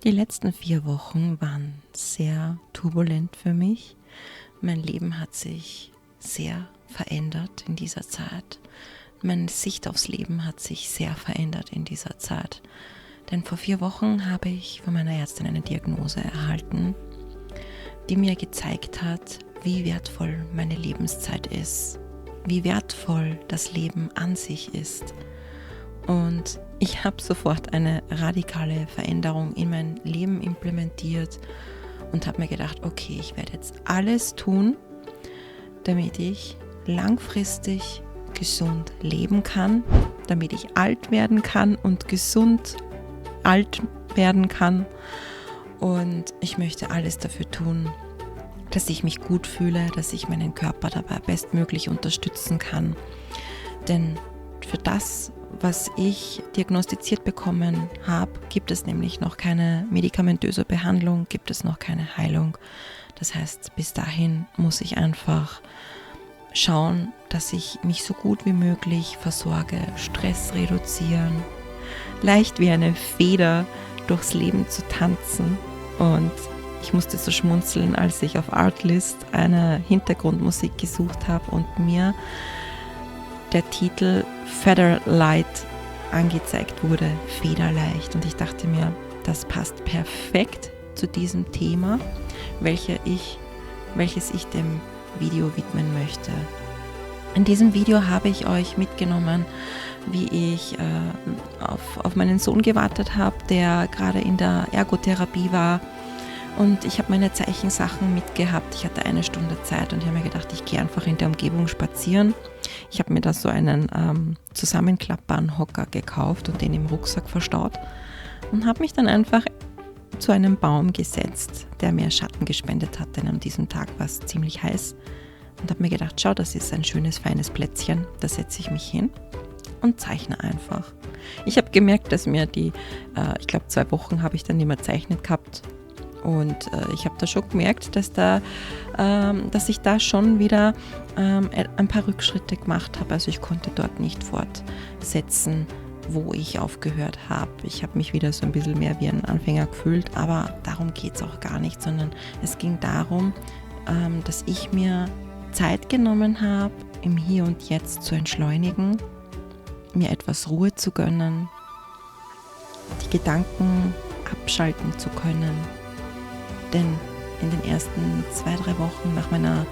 Die letzten 4 Wochen waren sehr turbulent für mich. Mein Leben hat sich sehr verändert in dieser Zeit. Meine Sicht aufs Leben hat sich sehr verändert in dieser Zeit. Denn vor 4 Wochen habe ich von meiner Ärztin eine Diagnose erhalten, die mir gezeigt hat, wie wertvoll meine Lebenszeit ist, wie wertvoll das Leben an sich ist. Und ich habe sofort eine radikale Veränderung in mein Leben implementiert und habe mir gedacht, okay, ich werde jetzt alles tun, damit ich langfristig gesund leben kann, damit ich alt werden kann und gesund alt werden kann. Und ich möchte alles dafür tun, dass ich mich gut fühle, dass ich meinen Körper dabei bestmöglich unterstützen kann. Denn für das, was ich diagnostiziert bekommen habe, gibt es nämlich noch keine medikamentöse Behandlung, gibt es noch keine Heilung. Das heißt, bis dahin muss ich einfach schauen, dass ich mich so gut wie möglich versorge, Stress reduzieren, leicht wie eine Feder durchs Leben zu tanzen. Und ich musste so schmunzeln, als ich auf Artlist eine Hintergrundmusik gesucht habe und mir der Titel Featherlight angezeigt wurde, Federleicht. Und ich dachte mir, das passt perfekt zu diesem Thema, welches ich dem Video widmen möchte. In diesem Video habe ich euch mitgenommen, wie ich auf meinen Sohn gewartet habe, der gerade in der Ergotherapie war. Und ich habe meine Zeichensachen mitgehabt. Ich hatte 1 Stunde Zeit und ich habe mir gedacht, ich gehe einfach in der Umgebung spazieren. Ich habe mir da so einen zusammenklappbaren Hocker gekauft und den im Rucksack verstaut und habe mich dann einfach zu einem Baum gesetzt, der mir Schatten gespendet hat, denn an diesem Tag war es ziemlich heiß. Und habe mir gedacht, schau, das ist ein schönes, feines Plätzchen, da setze ich mich hin und zeichne einfach. Ich habe gemerkt, dass mir ich glaube 2 Wochen habe ich dann nicht mehr zeichnet gehabt. Und ich habe da schon gemerkt, dass ich da schon wieder ein paar Rückschritte gemacht habe. Also ich konnte dort nicht fortsetzen, wo ich aufgehört habe. Ich habe mich wieder so ein bisschen mehr wie ein Anfänger gefühlt, aber darum geht es auch gar nicht, sondern es ging darum, dass ich mir Zeit genommen habe, im Hier und Jetzt zu entschleunigen, mir etwas Ruhe zu gönnen, die Gedanken abschalten zu können. Denn in den ersten 2-3 Wochen nach meiner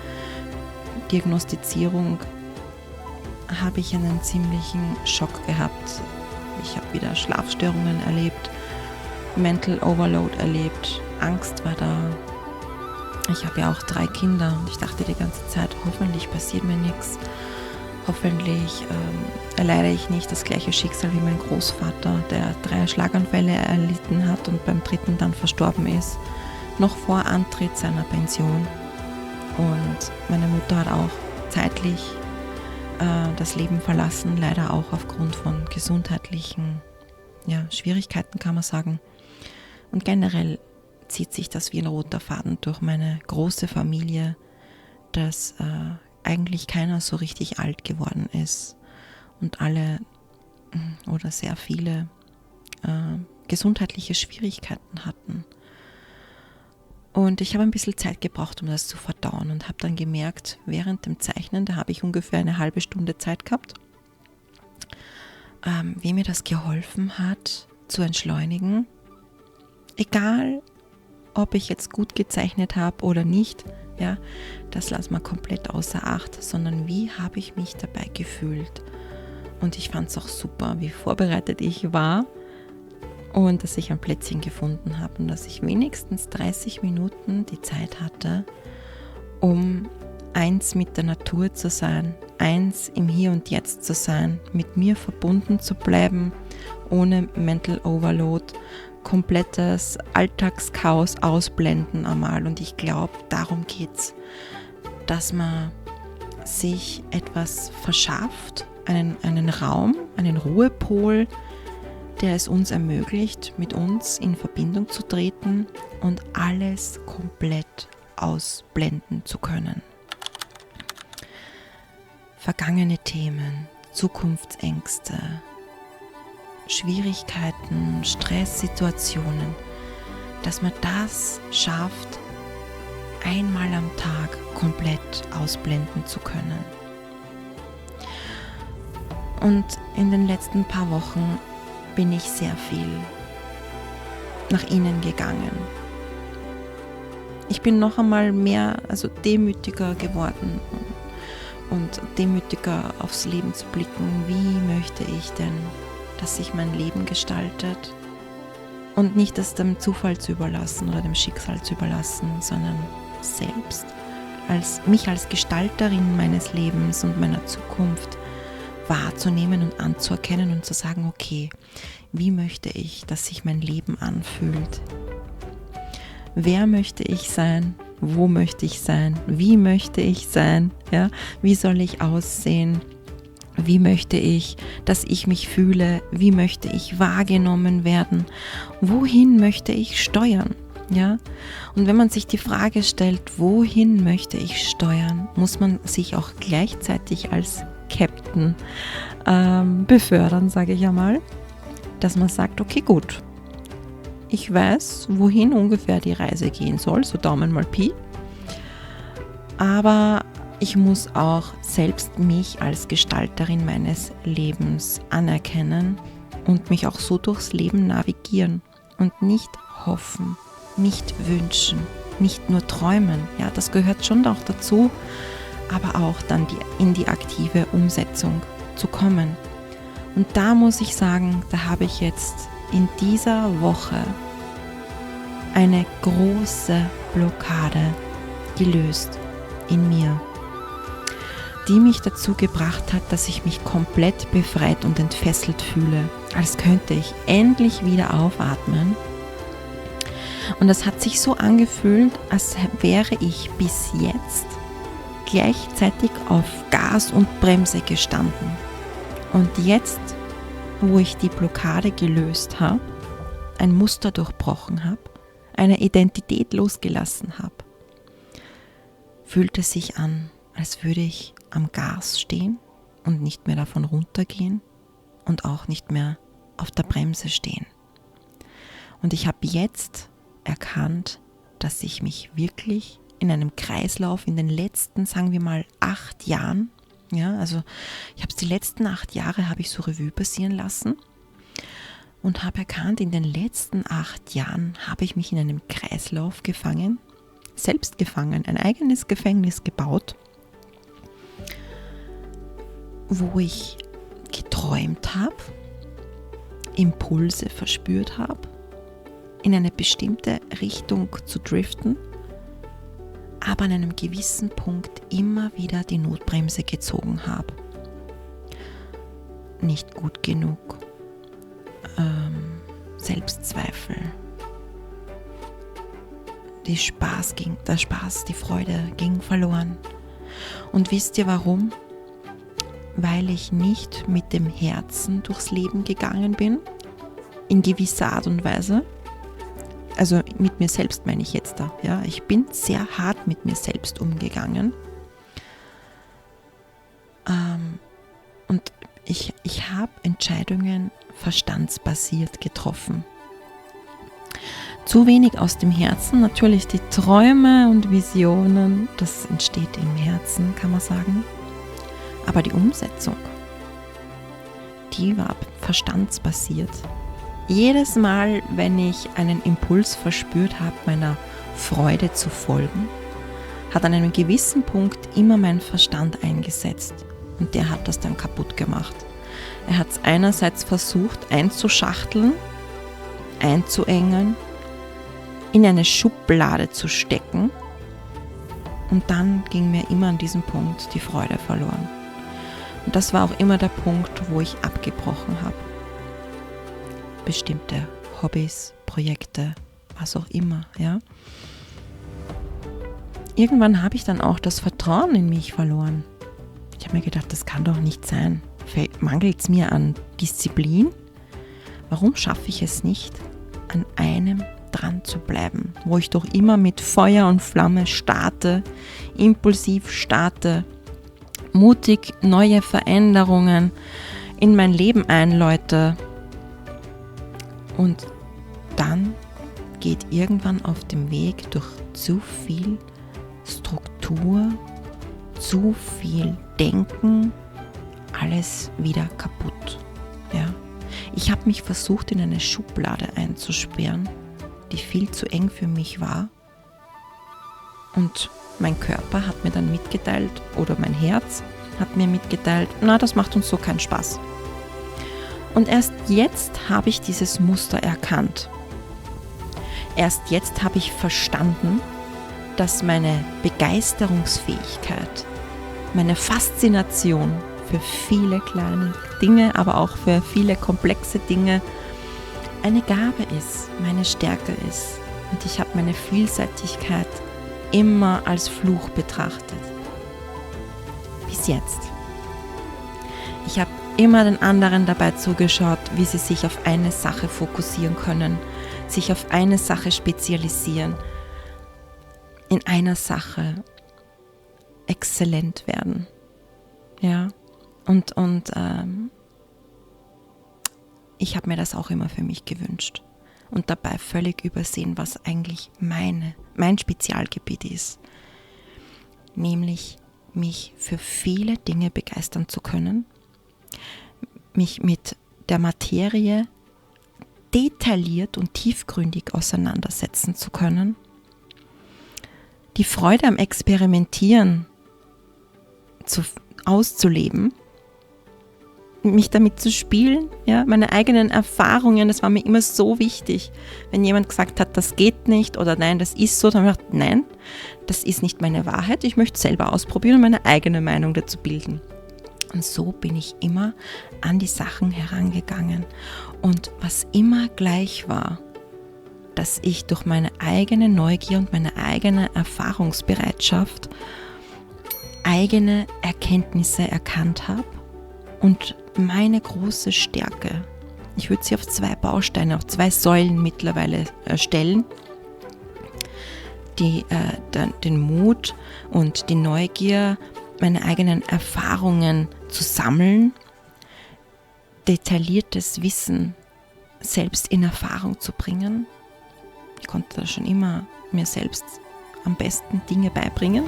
Diagnostizierung habe ich einen ziemlichen Schock gehabt. Ich habe wieder Schlafstörungen erlebt, Mental Overload erlebt, Angst war da. Ich habe ja auch 3 Kinder und ich dachte die ganze Zeit, hoffentlich passiert mir nichts. Hoffentlich erleide ich nicht das gleiche Schicksal wie mein Großvater, der 3 Schlaganfälle erlitten hat und beim 3. dann verstorben ist, noch vor Antritt seiner Pension. Und meine Mutter hat auch zeitlich das Leben verlassen, leider auch aufgrund von gesundheitlichen Schwierigkeiten, kann man sagen. Und generell zieht sich das wie ein roter Faden durch meine große Familie, dass eigentlich keiner so richtig alt geworden ist und alle oder sehr viele gesundheitliche Schwierigkeiten hatten. Und ich habe ein bisschen Zeit gebraucht, um das zu verdauen und habe dann gemerkt, während dem Zeichnen, da habe ich ungefähr eine halbe Stunde Zeit gehabt, wie mir das geholfen hat, zu entschleunigen. Egal, ob ich jetzt gut gezeichnet habe oder nicht, ja, das lassen wir komplett außer Acht, sondern wie habe ich mich dabei gefühlt. Und ich fand es auch super, wie vorbereitet ich war und dass ich ein Plätzchen gefunden habe und dass ich wenigstens 30 Minuten die Zeit hatte, um eins mit der Natur zu sein, eins im Hier und Jetzt zu sein, mit mir verbunden zu bleiben, ohne Mental Overload, komplettes Alltagschaos ausblenden einmal. Und ich glaube, darum geht's, dass man sich etwas verschafft, einen Raum, einen Ruhepol, der es uns ermöglicht, mit uns in Verbindung zu treten und alles komplett ausblenden zu können. Vergangene Themen, Zukunftsängste, Schwierigkeiten, Stresssituationen, dass man das schafft, einmal am Tag komplett ausblenden zu können. Und in den letzten paar Wochen bin ich sehr viel nach innen gegangen. Ich bin noch einmal mehr, demütiger geworden und demütiger aufs Leben zu blicken. Wie möchte ich denn, dass sich mein Leben gestaltet? Und nicht das dem Zufall zu überlassen oder dem Schicksal zu überlassen, sondern selbst mich als Gestalterin meines Lebens und meiner Zukunft wahrzunehmen und anzuerkennen und zu sagen, okay, wie möchte ich, dass sich mein Leben anfühlt? Wer möchte ich sein? Wo möchte ich sein? Wie möchte ich sein? Ja? Wie soll ich aussehen? Wie möchte ich, dass ich mich fühle? Wie möchte ich wahrgenommen werden? Wohin möchte ich steuern? Ja? Und wenn man sich die Frage stellt, wohin möchte ich steuern, muss man sich auch gleichzeitig als Captain befördern, sage ich einmal, dass man sagt, okay, gut, ich weiß, wohin ungefähr die Reise gehen soll, so Daumen mal Pi, aber ich muss auch selbst mich als Gestalterin meines Lebens anerkennen und mich auch so durchs Leben navigieren und nicht hoffen, nicht wünschen, nicht nur träumen. Ja, das gehört schon auch dazu, aber auch dann in die aktive Umsetzung zu kommen. Und da muss ich sagen, da habe ich jetzt in dieser Woche eine große Blockade gelöst in mir, die mich dazu gebracht hat, dass ich mich komplett befreit und entfesselt fühle, als könnte ich endlich wieder aufatmen. Und das hat sich so angefühlt, als wäre ich bis jetzt gleichzeitig auf Gas und Bremse gestanden. Und jetzt, wo ich die Blockade gelöst habe, ein Muster durchbrochen habe, eine Identität losgelassen habe, fühlt es sich an, als würde ich am Gas stehen und nicht mehr davon runtergehen und auch nicht mehr auf der Bremse stehen. Und ich habe jetzt erkannt, dass ich mich wirklich in einem Kreislauf in den letzten, sagen wir mal, 8 Jahren, ja, also ich habe es die letzten 8 Jahre, habe ich so Revue passieren lassen und habe erkannt, in den letzten 8 Jahren habe ich mich in einem Kreislauf gefangen, selbst gefangen, ein eigenes Gefängnis gebaut, wo ich geträumt habe, Impulse verspürt habe, in eine bestimmte Richtung zu driften, aber an einem gewissen Punkt immer wieder die Notbremse gezogen habe. Nicht gut genug, Selbstzweifel, der Spaß, die Freude ging verloren. Und wisst ihr warum? Weil ich nicht mit dem Herzen durchs Leben gegangen bin, in gewisser Art und Weise. Also mit mir selbst meine ich jetzt da. Ja? Ich bin sehr hart mit mir selbst umgegangen. Und ich habe Entscheidungen verstandsbasiert getroffen. Zu wenig aus dem Herzen. Natürlich die Träume und Visionen, das entsteht im Herzen, kann man sagen. Aber die Umsetzung, die war verstandsbasiert. Jedes Mal, wenn ich einen Impuls verspürt habe, meiner Freude zu folgen, hat an einem gewissen Punkt immer mein Verstand eingesetzt. Und der hat das dann kaputt gemacht. Er hat es einerseits versucht einzuschachteln, einzuengen, in eine Schublade zu stecken. Und dann ging mir immer an diesem Punkt die Freude verloren. Und das war auch immer der Punkt, wo ich abgebrochen habe. Bestimmte Hobbys, Projekte, was auch immer, ja. Irgendwann habe ich dann auch das Vertrauen in mich verloren. Ich habe mir gedacht, das kann doch nicht sein. Mangelt es mir an Disziplin? Warum schaffe ich es nicht, an einem dran zu bleiben, wo ich doch immer mit Feuer und Flamme starte, impulsiv starte, mutig neue Veränderungen in mein Leben einläute. Und dann geht irgendwann auf dem Weg durch zu viel Struktur, zu viel Denken, alles wieder kaputt. Ja? Ich habe mich versucht, in eine Schublade einzusperren, die viel zu eng für mich war. Und mein Körper hat mir dann mitgeteilt, oder mein Herz hat mir mitgeteilt, na, das macht uns so keinen Spaß. Und erst jetzt habe ich dieses Muster erkannt. Erst jetzt habe ich verstanden, dass meine Begeisterungsfähigkeit, meine Faszination für viele kleine Dinge, aber auch für viele komplexe Dinge eine Gabe ist, meine Stärke ist. Und ich habe meine Vielseitigkeit immer als Fluch betrachtet. Bis jetzt. Ich habe immer den anderen dabei zugeschaut, wie sie sich auf eine Sache fokussieren können, sich auf eine Sache spezialisieren, in einer Sache exzellent werden. Ja, und ich habe mir das auch immer für mich gewünscht und dabei völlig übersehen, was eigentlich mein Spezialgebiet ist, nämlich mich für viele Dinge begeistern zu können, mich mit der Materie detailliert und tiefgründig auseinandersetzen zu können, die Freude am Experimentieren auszuleben, mich damit zu spielen, ja, meine eigenen Erfahrungen, das war mir immer so wichtig. Wenn jemand gesagt hat, das geht nicht oder nein, das ist so, dann habe ich gedacht, nein, das ist nicht meine Wahrheit, ich möchte selber ausprobieren und meine eigene Meinung dazu bilden. Und so bin ich immer an die Sachen herangegangen. Und was immer gleich war, dass ich durch meine eigene Neugier und meine eigene Erfahrungsbereitschaft eigene Erkenntnisse erkannt habe und meine große Stärke, ich würde sie auf 2 Bausteine, auf 2 Säulen mittlerweile stellen, den Mut und die Neugier, meine eigenen Erfahrungen zu sammeln, detailliertes Wissen selbst in Erfahrung zu bringen. Ich konnte da schon immer mir selbst am besten Dinge beibringen.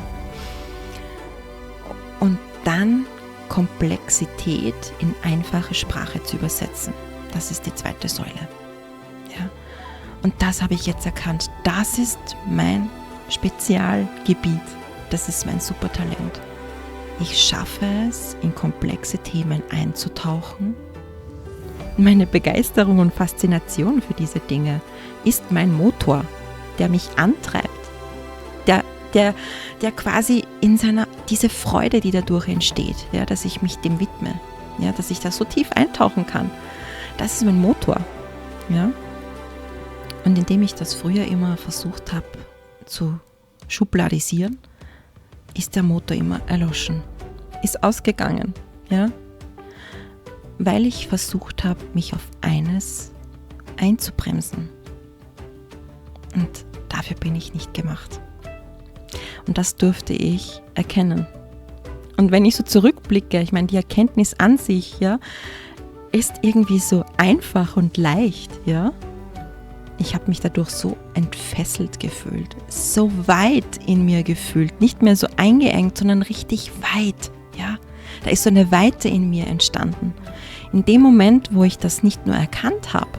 Und dann Komplexität in einfache Sprache zu übersetzen. Das ist die 2. Säule. Ja? Und das habe ich jetzt erkannt. Das ist mein Spezialgebiet. Das ist mein Supertalent. Ich schaffe es, in komplexe Themen einzutauchen. Meine Begeisterung und Faszination für diese Dinge ist mein Motor, der mich antreibt, der quasi in diese Freude, die dadurch entsteht, ja, dass ich mich dem widme, ja, dass ich da so tief eintauchen kann. Das ist mein Motor. Ja. Und indem ich das früher immer versucht habe zu schubladisieren, ist der Motor immer erloschen, ist ausgegangen, ja, weil ich versucht habe, mich auf eines einzubremsen. Und dafür bin ich nicht gemacht. Und das durfte ich erkennen. Und wenn ich so zurückblicke, ich meine, die Erkenntnis an sich, ja, ist irgendwie so einfach und leicht, ja. Ich habe mich dadurch so entfesselt gefühlt, so weit in mir gefühlt, nicht mehr so eingeengt, sondern richtig weit, ja. Da ist so eine Weite in mir entstanden. In dem Moment, wo ich das nicht nur erkannt habe,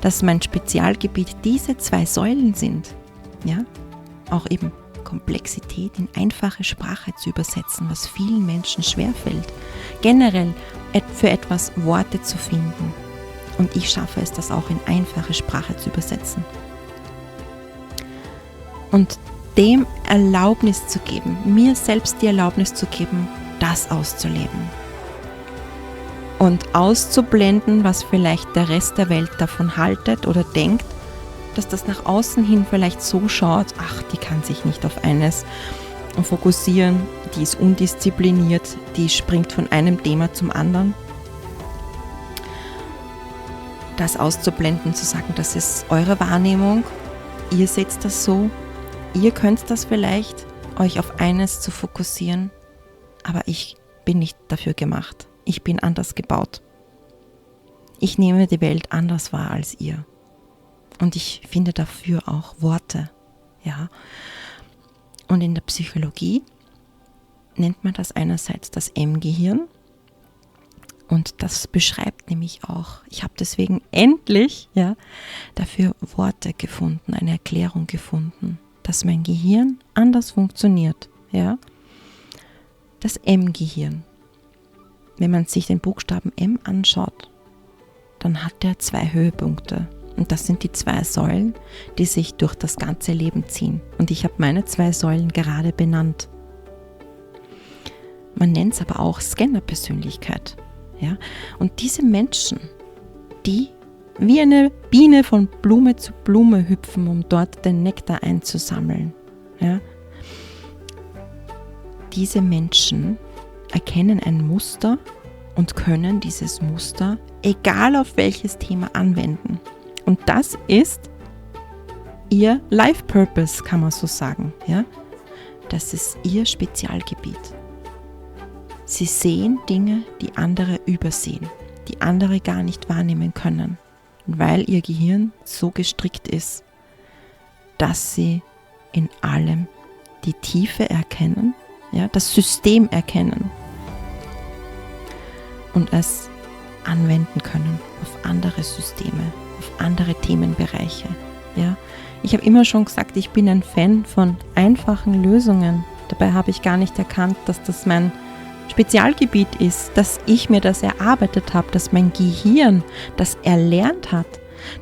dass mein Spezialgebiet diese 2 Säulen sind, ja, auch eben Komplexität in einfache Sprache zu übersetzen, was vielen Menschen schwerfällt, generell für etwas Worte zu finden. Und ich schaffe es, das auch in einfache Sprache zu übersetzen. Und dem Erlaubnis zu geben, mir selbst die Erlaubnis zu geben, das auszuleben. Und auszublenden, was vielleicht der Rest der Welt davon haltet oder denkt, dass das nach außen hin vielleicht so schaut, ach, die kann sich nicht auf eines fokussieren, die ist undiszipliniert, die springt von einem Thema zum anderen. Das auszublenden, zu sagen, das ist eure Wahrnehmung, ihr seht das so, ihr könnt das vielleicht, euch auf eines zu fokussieren, aber ich bin nicht dafür gemacht. Ich bin anders gebaut. Ich nehme die Welt anders wahr als ihr. Und ich finde dafür auch Worte. Ja. Und in der Psychologie nennt man das einerseits das M-Gehirn. Und das beschreibt nämlich auch, ich habe deswegen endlich dafür Worte gefunden, eine Erklärung gefunden, dass mein Gehirn anders funktioniert. Ja? Das M-Gehirn. Wenn man sich den Buchstaben M anschaut, dann hat er 2 Höhepunkte. Und das sind die 2 Säulen, die sich durch das ganze Leben ziehen. Und ich habe meine 2 Säulen gerade benannt. Man nennt es aber auch Scanner-Persönlichkeit. Ja? Und diese Menschen, die wie eine Biene von Blume zu Blume hüpfen, um dort den Nektar einzusammeln. Ja? Diese Menschen erkennen ein Muster und können dieses Muster, egal auf welches Thema, anwenden. Und das ist ihr Life Purpose, kann man so sagen. Ja? Das ist ihr Spezialgebiet. Sie sehen Dinge, die andere übersehen, die andere gar nicht wahrnehmen können, weil ihr Gehirn so gestrickt ist, dass sie in allem die Tiefe erkennen, das System erkennen und es anwenden können auf andere Systeme, auf andere Themenbereiche. Ja? Ich habe immer schon gesagt, ich bin ein Fan von einfachen Lösungen. Dabei habe ich gar nicht erkannt, dass das mein Spezialgebiet ist, dass ich mir das erarbeitet habe, dass mein Gehirn das erlernt hat,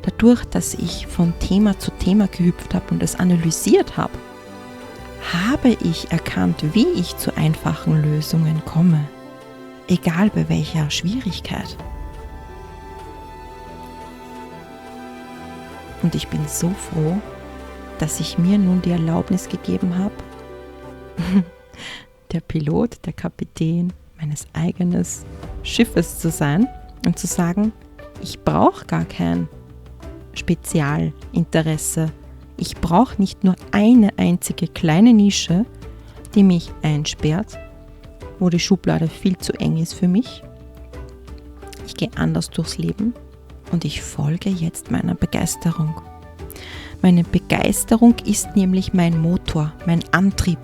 dadurch, dass ich von Thema zu Thema gehüpft habe und es analysiert habe, habe ich erkannt, wie ich zu einfachen Lösungen komme, egal bei welcher Schwierigkeit. Und ich bin so froh, dass ich mir nun die Erlaubnis gegeben habe, der Pilot, der Kapitän meines eigenen Schiffes zu sein und zu sagen, ich brauche gar kein Spezialinteresse. Ich brauche nicht nur eine einzige kleine Nische, die mich einsperrt, wo die Schublade viel zu eng ist für mich. Ich gehe anders durchs Leben und ich folge jetzt meiner Begeisterung. Meine Begeisterung ist nämlich mein Motor, mein Antrieb.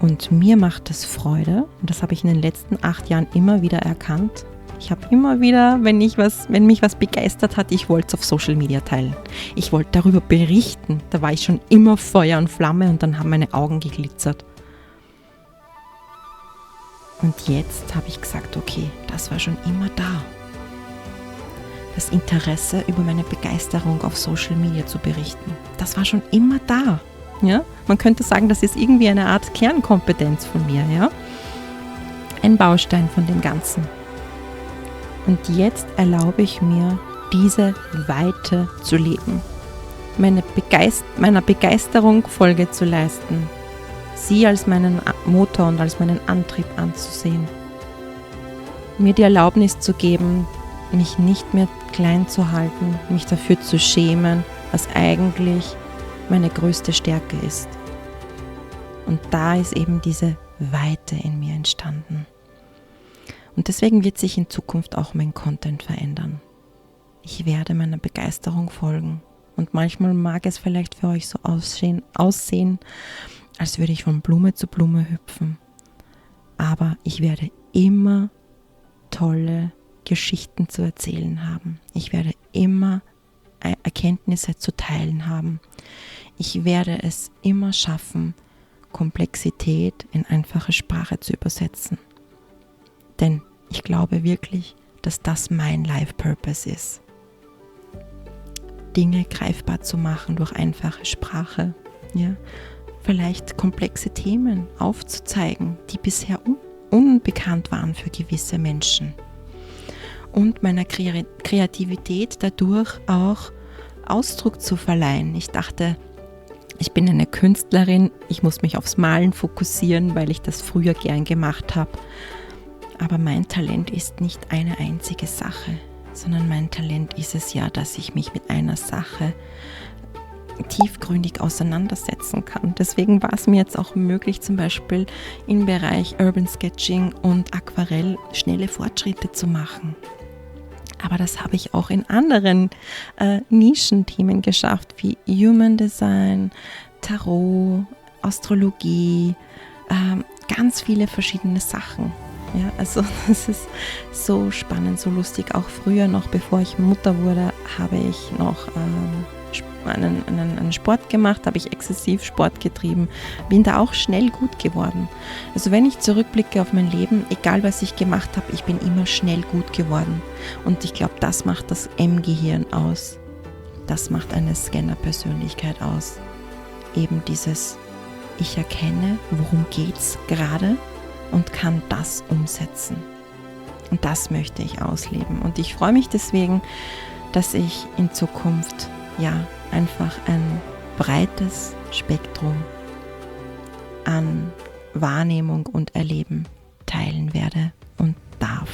Und mir macht es Freude, und das habe ich in den letzten 8 Jahren immer wieder erkannt. Ich habe immer wieder, wenn mich was begeistert hat, ich wollte es auf Social Media teilen. Ich wollte darüber berichten. Da war ich schon immer Feuer und Flamme und dann haben meine Augen geglitzert. Und jetzt habe ich gesagt, okay, das war schon immer da. Das Interesse über meine Begeisterung auf Social Media zu berichten, das war schon immer da. Ja? Man könnte sagen, das ist irgendwie eine Art Kernkompetenz von mir. Ja? Ein Baustein von dem Ganzen. Und jetzt erlaube ich mir, diese Weite zu leben. Meiner Begeisterung Folge zu leisten. Sie als meinen Motor und als meinen Antrieb anzusehen. Mir die Erlaubnis zu geben, mich nicht mehr klein zu halten, mich dafür zu schämen, was eigentlich meine größte Stärke ist. Und da ist eben diese Weite in mir entstanden. Und deswegen wird sich in Zukunft auch mein Content verändern. Ich werde meiner Begeisterung folgen. Und manchmal mag es vielleicht für euch so aussehen, als würde ich von Blume zu Blume hüpfen. Aber ich werde immer tolle Geschichten zu erzählen haben. Ich werde immer Erkenntnisse zu teilen haben. Ich werde es immer schaffen, Komplexität in einfache Sprache zu übersetzen. Denn ich glaube wirklich, dass das mein Life Purpose ist. Dinge greifbar zu machen durch einfache Sprache. Ja? Vielleicht komplexe Themen aufzuzeigen, die bisher unbekannt waren für gewisse Menschen. Und meiner Kreativität dadurch auch Ausdruck zu verleihen. Ich dachte, ich bin eine Künstlerin, ich muss mich aufs Malen fokussieren, weil ich das früher gern gemacht habe. Aber mein Talent ist nicht eine einzige Sache, sondern mein Talent ist es ja, dass ich mich mit einer Sache tiefgründig auseinandersetzen kann. Deswegen war es mir jetzt auch möglich, zum Beispiel im Bereich Urban Sketching und Aquarell schnelle Fortschritte zu machen. Aber das habe ich auch in anderen Nischenthemen geschafft, wie Human Design, Tarot, Astrologie, ganz viele verschiedene Sachen. Ja, also das ist so spannend, so lustig. Auch früher noch, bevor ich Mutter wurde, habe ich noch einen Sport gemacht, habe ich exzessiv Sport getrieben, bin da auch schnell gut geworden. Also wenn ich zurückblicke auf mein Leben, egal was ich gemacht habe, ich bin immer schnell gut geworden. Und ich glaube, das macht das M-Gehirn aus. Das macht eine Scanner-Persönlichkeit aus. Eben dieses, ich erkenne, worum geht's gerade und kann das umsetzen. Und das möchte ich ausleben. Und ich freue mich deswegen, dass ich in Zukunft einfach ein breites Spektrum an Wahrnehmung und Erleben teilen werde und darf.